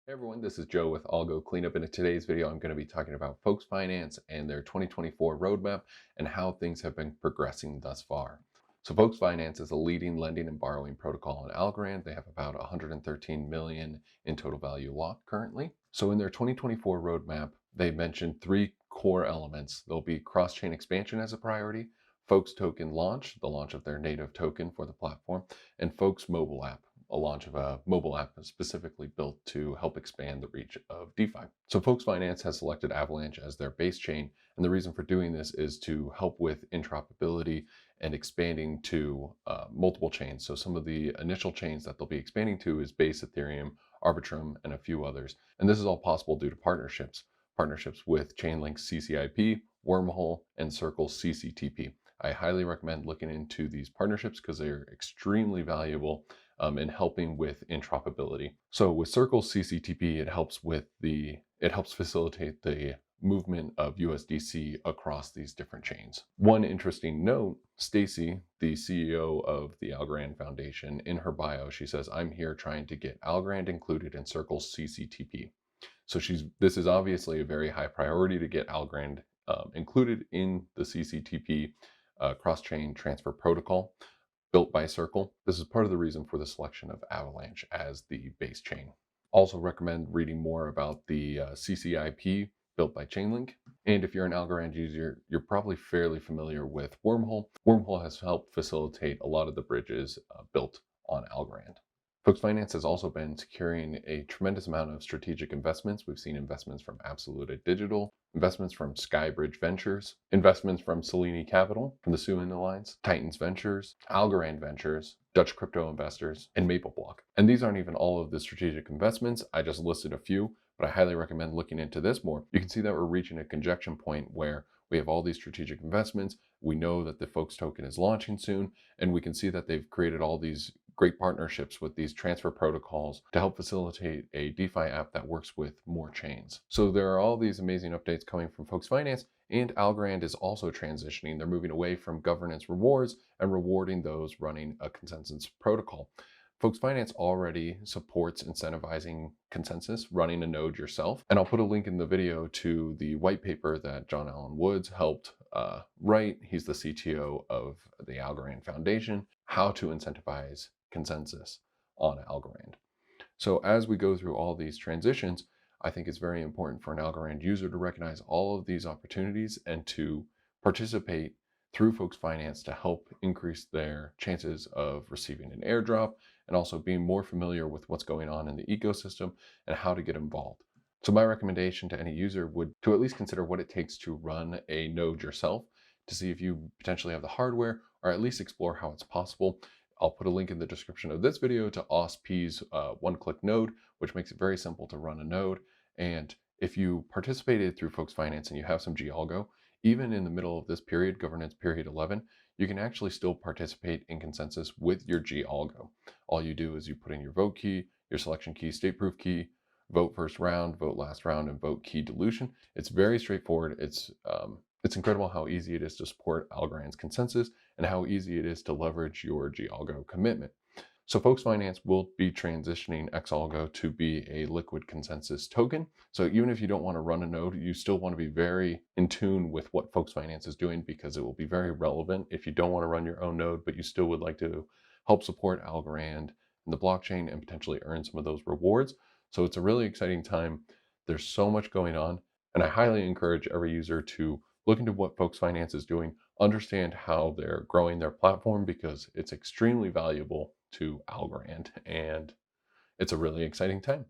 Hey everyone, this is Joe with Algo Cleanup, and in today's video I'm going to be talking about Folks Finance and their 2024 roadmap and how things have been progressing thus far. So Folks Finance is a leading lending and borrowing protocol in Algorand. They have about 113 million in total value locked currently. So in their 2024 roadmap, they mentioned three core elements. There'll be cross-chain expansion as a priority, Folks Token launch, the launch of their native token for the platform, and Folks Mobile app, a launch of a mobile app specifically built to help expand the reach of DeFi. So Folks Finance has selected Avalanche as their base chain, and the reason for doing this is to help with interoperability and expanding to multiple chains. So some of the initial chains that they'll be expanding to is Base Ethereum, Arbitrum, and a few others. And this is all possible due to partnerships with Chainlink's CCIP, Wormhole, and Circle's CCTP. I highly recommend looking into these partnerships because they're extremely valuable in helping with interoperability. So with Circle CCTP, it helps facilitate the movement of USDC across these different chains. One interesting note, Stacy, the CEO of the Algorand Foundation, in her bio, she says, "I'm here trying to get Algorand included in Circle's CCTP." So this is obviously a very high priority to get Algorand included in the CCTP cross-chain transfer protocol built by Circle. This is part of the reason for the selection of Avalanche as the base chain. Also recommend reading more about the CCIP built by Chainlink. And if you're an Algorand user, you're probably fairly familiar with Wormhole. Wormhole has helped facilitate a lot of the bridges built on Algorand. Folks Finance has also been securing a tremendous amount of strategic investments. We've seen investments from Absolute Digital, investments from Skybridge Ventures, investments from Selene Capital, from the Suin Alliance, Titans Ventures, Algorand Ventures, Dutch crypto investors, and MapleBlock. And these aren't even all of the strategic investments. I just listed a few, but I highly recommend looking into this more. You can see that we're reaching a conjunction point where we have all these strategic investments. We know that the Folks token is launching soon, and we can see that they've created all these great partnerships with these transfer protocols to help facilitate a DeFi app that works with more chains. So there are all these amazing updates coming from Folks Finance, and Algorand is also transitioning. They're moving away from governance rewards and rewarding those running a consensus protocol. Folks Finance already supports incentivizing consensus, running a node yourself. And I'll put a link in the video to the white paper that John Allen Woods helped write. He's the CTO of the Algorand Foundation, how to incentivize consensus on Algorand. So as we go through all these transitions, I think it's very important for an Algorand user to recognize all of these opportunities and to participate through Folks Finance to help increase their chances of receiving an airdrop and also being more familiar with what's going on in the ecosystem and how to get involved. So my recommendation to any user would to at least consider what it takes to run a node yourself to see if you potentially have the hardware or at least explore how it's possible. I'll put a link in the description of this video to OSP's one-click node, which makes it very simple to run a node. And if you participated through Folks Finance and you have some Algo, even in the middle of this period, governance period 11, you can actually still participate in consensus with your Algo. All you do is you put in your vote key, your selection key, state proof key, vote first round, vote last round, and vote key dilution. It's very straightforward. It's incredible how easy it is to support Algorand's consensus and how easy it is to leverage your Algo commitment. So Folks Finance will be transitioning Xalgo to be a liquid consensus token. So even if you don't want to run a node, you still want to be very in tune with what Folks Finance is doing because it will be very relevant if you don't want to run your own node, but you still would like to help support Algorand and the blockchain and potentially earn some of those rewards. So it's a really exciting time. There's so much going on, and I highly encourage every user to look into what Folks Finance is doing, understand how they're growing their platform because it's extremely valuable to Algorand and it's a really exciting time.